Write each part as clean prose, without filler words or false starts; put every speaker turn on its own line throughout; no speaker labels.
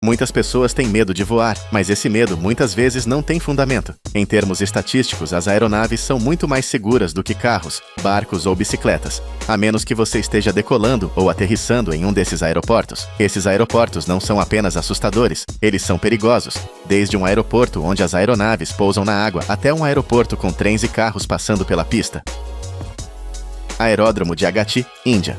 Muitas pessoas têm medo de voar, mas esse medo muitas vezes não tem fundamento. Em termos estatísticos, as aeronaves são muito mais seguras do que carros, barcos ou bicicletas, a menos que você esteja decolando ou aterrissando em um desses aeroportos. Esses aeroportos não são apenas assustadores, eles são perigosos, desde um aeroporto onde as aeronaves pousam na água até um aeroporto com trens e carros passando pela pista. Aeródromo de Agatti, Índia.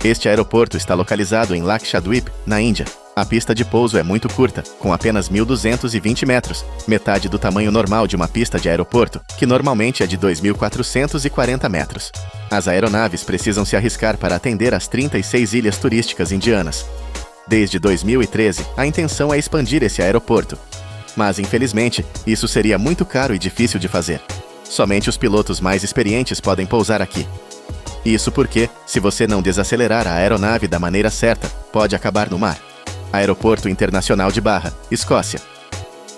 Este aeroporto está localizado em Lakshadweep, na Índia. A pista de pouso é muito curta, com apenas 1.220 metros, metade do tamanho normal de uma pista de aeroporto, que normalmente é de 2.440 metros. As aeronaves precisam se arriscar para atender as 36 ilhas turísticas indianas. Desde 2013, a intenção é expandir esse aeroporto. Mas, infelizmente, isso seria muito caro e difícil de fazer. Somente os pilotos mais experientes podem pousar aqui. Isso porque, se você não desacelerar a aeronave da maneira certa, pode acabar no mar. Aeroporto Internacional de Barra, Escócia.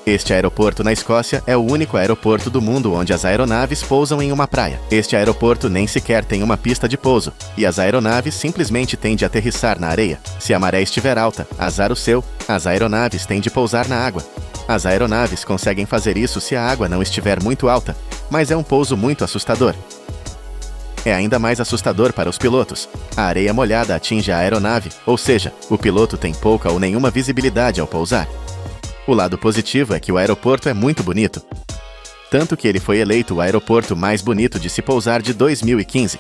Este aeroporto na Escócia é o único aeroporto do mundo onde as aeronaves pousam em uma praia. Este aeroporto nem sequer tem uma pista de pouso, e as aeronaves simplesmente têm de aterrissar na areia. Se a maré estiver alta, azar o seu, as aeronaves têm de pousar na água. As aeronaves conseguem fazer isso se a água não estiver muito alta, mas é um pouso muito assustador. É ainda mais assustador para os pilotos. A areia molhada atinge a aeronave, ou seja, o piloto tem pouca ou nenhuma visibilidade ao pousar. O lado positivo é que o aeroporto é muito bonito. Tanto que ele foi eleito o aeroporto mais bonito de se pousar de 2015.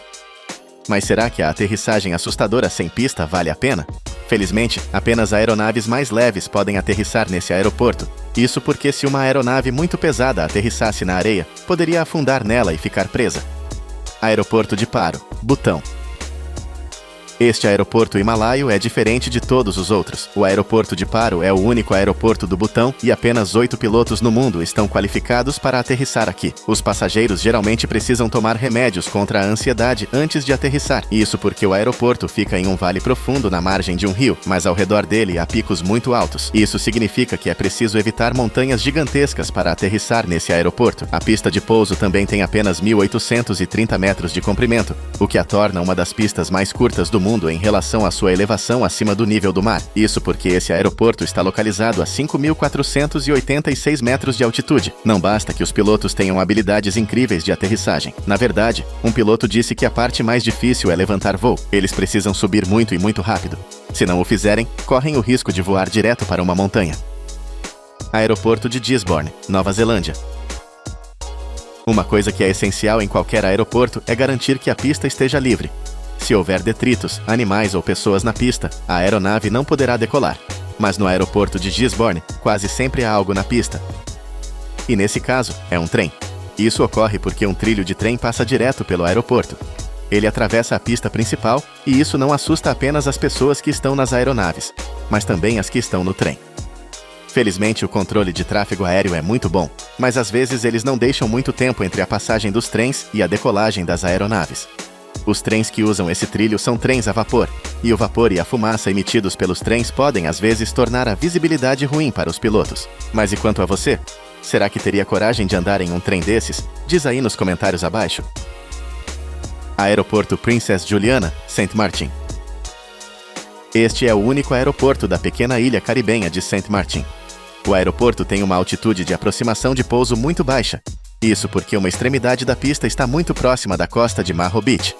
Mas será que a aterrissagem assustadora sem pista vale a pena? Felizmente, apenas aeronaves mais leves podem aterrissar nesse aeroporto. Isso porque se uma aeronave muito pesada aterrissasse na areia, poderia afundar nela e ficar presa. Aeroporto de Paro, Butão. Este aeroporto himalaio é diferente de todos os outros. O aeroporto de Paro é o único aeroporto do Butão e apenas 8 pilotos no mundo estão qualificados para aterrissar aqui. Os passageiros geralmente precisam tomar remédios contra a ansiedade antes de aterrissar. Isso porque o aeroporto fica em um vale profundo na margem de um rio, mas ao redor dele há picos muito altos. Isso significa que é preciso evitar montanhas gigantescas para aterrissar nesse aeroporto. A pista de pouso também tem apenas 1.830 metros de comprimento, o que a torna uma das pistas mais curtas do mundo em relação à sua elevação acima do nível do mar. Isso porque esse aeroporto está localizado a 5.486 metros de altitude. Não basta que os pilotos tenham habilidades incríveis de aterrissagem. Na verdade, um piloto disse que a parte mais difícil é levantar voo. Eles precisam subir muito e muito rápido. Se não o fizerem, correm o risco de voar direto para uma montanha. Aeroporto de Gisborne, Nova Zelândia. Uma coisa que é essencial em qualquer aeroporto é garantir que a pista esteja livre. Se houver detritos, animais ou pessoas na pista, a aeronave não poderá decolar. Mas no aeroporto de Gisborne, quase sempre há algo na pista. E nesse caso, é um trem. Isso ocorre porque um trilho de trem passa direto pelo aeroporto. Ele atravessa a pista principal, e isso não assusta apenas as pessoas que estão nas aeronaves, mas também as que estão no trem. Felizmente, o controle de tráfego aéreo é muito bom, mas às vezes eles não deixam muito tempo entre a passagem dos trens e a decolagem das aeronaves. Os trens que usam esse trilho são trens a vapor, e o vapor e a fumaça emitidos pelos trens podem às vezes tornar a visibilidade ruim para os pilotos. Mas e quanto a você? Será que teria coragem de andar em um trem desses? Diz aí nos comentários abaixo. Aeroporto Princess Juliana, Saint Martin. Este é o único aeroporto da pequena ilha caribenha de Saint Martin. O aeroporto tem uma altitude de aproximação de pouso muito baixa. Isso porque uma extremidade da pista está muito próxima da costa de Marro Beach.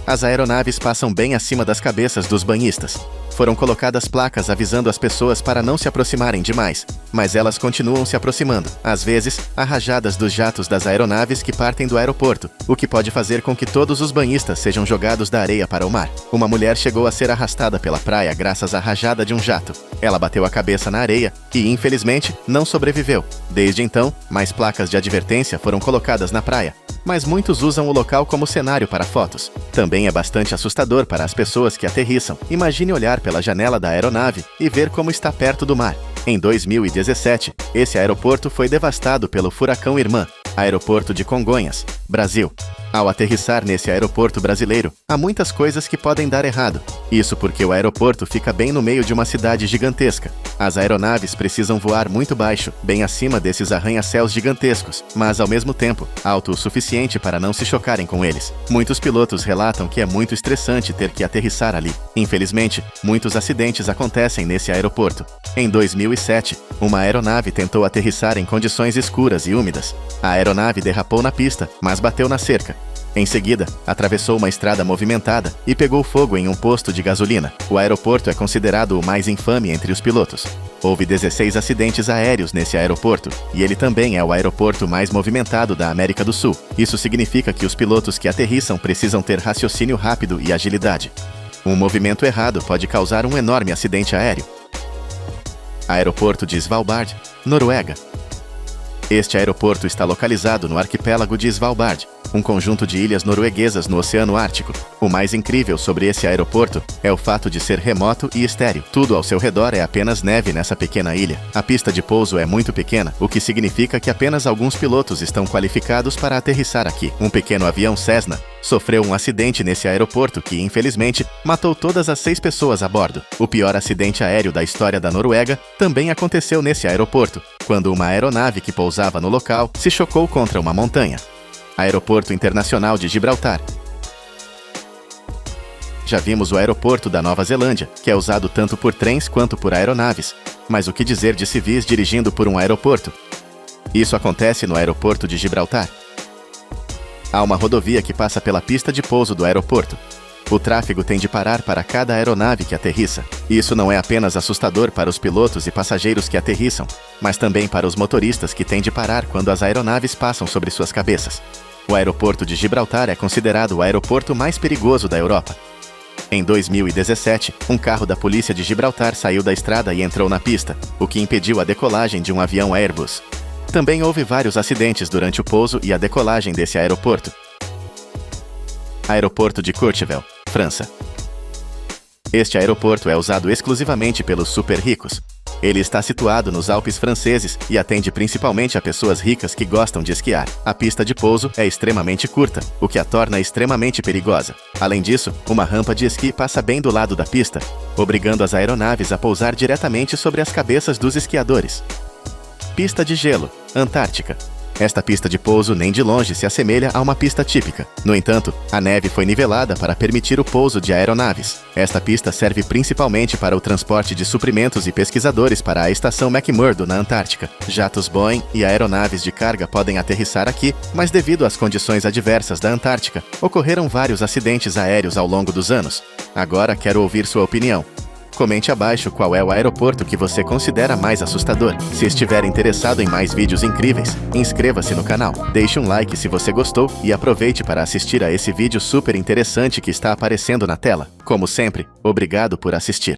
As aeronaves passam bem acima das cabeças dos banhistas. Foram colocadas placas avisando as pessoas para não se aproximarem demais, mas elas continuam se aproximando. Às vezes, há rajadas dos jatos das aeronaves que partem do aeroporto, o que pode fazer com que todos os banhistas sejam jogados da areia para o mar. Uma mulher chegou a ser arrastada pela praia graças à rajada de um jato. Ela bateu a cabeça na areia e, infelizmente, não sobreviveu. Desde então, mais placas de advertência foram colocadas na praia, mas muitos usam o local como cenário para fotos. Também é bastante assustador para as pessoas que aterrissam. Imagine olhar pela janela da aeronave e ver como está perto do mar. Em 2017, esse aeroporto foi devastado pelo furacão Irmã, aeroporto de Congonhas. Brasil. Ao aterrissar nesse aeroporto brasileiro, há muitas coisas que podem dar errado. Isso porque o aeroporto fica bem no meio de uma cidade gigantesca. As aeronaves precisam voar muito baixo, bem acima desses arranha-céus gigantescos, mas ao mesmo tempo, alto o suficiente para não se chocarem com eles. Muitos pilotos relatam que é muito estressante ter que aterrissar ali. Infelizmente, muitos acidentes acontecem nesse aeroporto. Em 2007, uma aeronave tentou aterrissar em condições escuras e úmidas. A aeronave derrapou na pista, mas bateu na cerca. Em seguida, atravessou uma estrada movimentada e pegou fogo em um posto de gasolina. O aeroporto é considerado o mais infame entre os pilotos. Houve 16 acidentes aéreos nesse aeroporto, e ele também é o aeroporto mais movimentado da América do Sul. Isso significa que os pilotos que aterrissam precisam ter raciocínio rápido e agilidade. Um movimento errado pode causar um enorme acidente aéreo. Aeroporto de Svalbard, Noruega. Este aeroporto está localizado no arquipélago de Svalbard, um conjunto de ilhas norueguesas no Oceano Ártico. O mais incrível sobre esse aeroporto é o fato de ser remoto e estéril. Tudo ao seu redor é apenas neve nessa pequena ilha. A pista de pouso é muito pequena, o que significa que apenas alguns pilotos estão qualificados para aterrissar aqui. Um pequeno avião Cessna sofreu um acidente nesse aeroporto que, infelizmente, matou todas as 6 pessoas a bordo. O pior acidente aéreo da história da Noruega também aconteceu nesse aeroporto, quando uma aeronave que pousava no local se chocou contra uma montanha. Aeroporto Internacional de Gibraltar. Já vimos o aeroporto da Nova Zelândia, que é usado tanto por trens quanto por aeronaves. Mas o que dizer de civis dirigindo por um aeroporto? Isso acontece no aeroporto de Gibraltar. Há uma rodovia que passa pela pista de pouso do aeroporto. O tráfego tem de parar para cada aeronave que aterrissa. Isso não é apenas assustador para os pilotos e passageiros que aterrissam, mas também para os motoristas que têm de parar quando as aeronaves passam sobre suas cabeças. O aeroporto de Gibraltar é considerado o aeroporto mais perigoso da Europa. Em 2017, um carro da polícia de Gibraltar saiu da estrada e entrou na pista, o que impediu a decolagem de um avião Airbus. Também houve vários acidentes durante o pouso e a decolagem desse aeroporto. Aeroporto de Courchevel, França. Este aeroporto é usado exclusivamente pelos super ricos. Ele está situado nos Alpes franceses e atende principalmente a pessoas ricas que gostam de esquiar. A pista de pouso é extremamente curta, o que a torna extremamente perigosa. Além disso, uma rampa de esqui passa bem do lado da pista, obrigando as aeronaves a pousar diretamente sobre as cabeças dos esquiadores. Pista de gelo, Antártica. Esta pista de pouso nem de longe se assemelha a uma pista típica. No entanto, a neve foi nivelada para permitir o pouso de aeronaves. Esta pista serve principalmente para o transporte de suprimentos e pesquisadores para a estação McMurdo na Antártica. Jatos Boeing e aeronaves de carga podem aterrissar aqui, mas devido às condições adversas da Antártica, ocorreram vários acidentes aéreos ao longo dos anos. Agora quero ouvir sua opinião. Comente abaixo qual é o aeroporto que você considera mais assustador. Se estiver interessado em mais vídeos incríveis, inscreva-se no canal, deixe um like se você gostou e aproveite para assistir a esse vídeo super interessante que está aparecendo na tela. Como sempre, obrigado por assistir.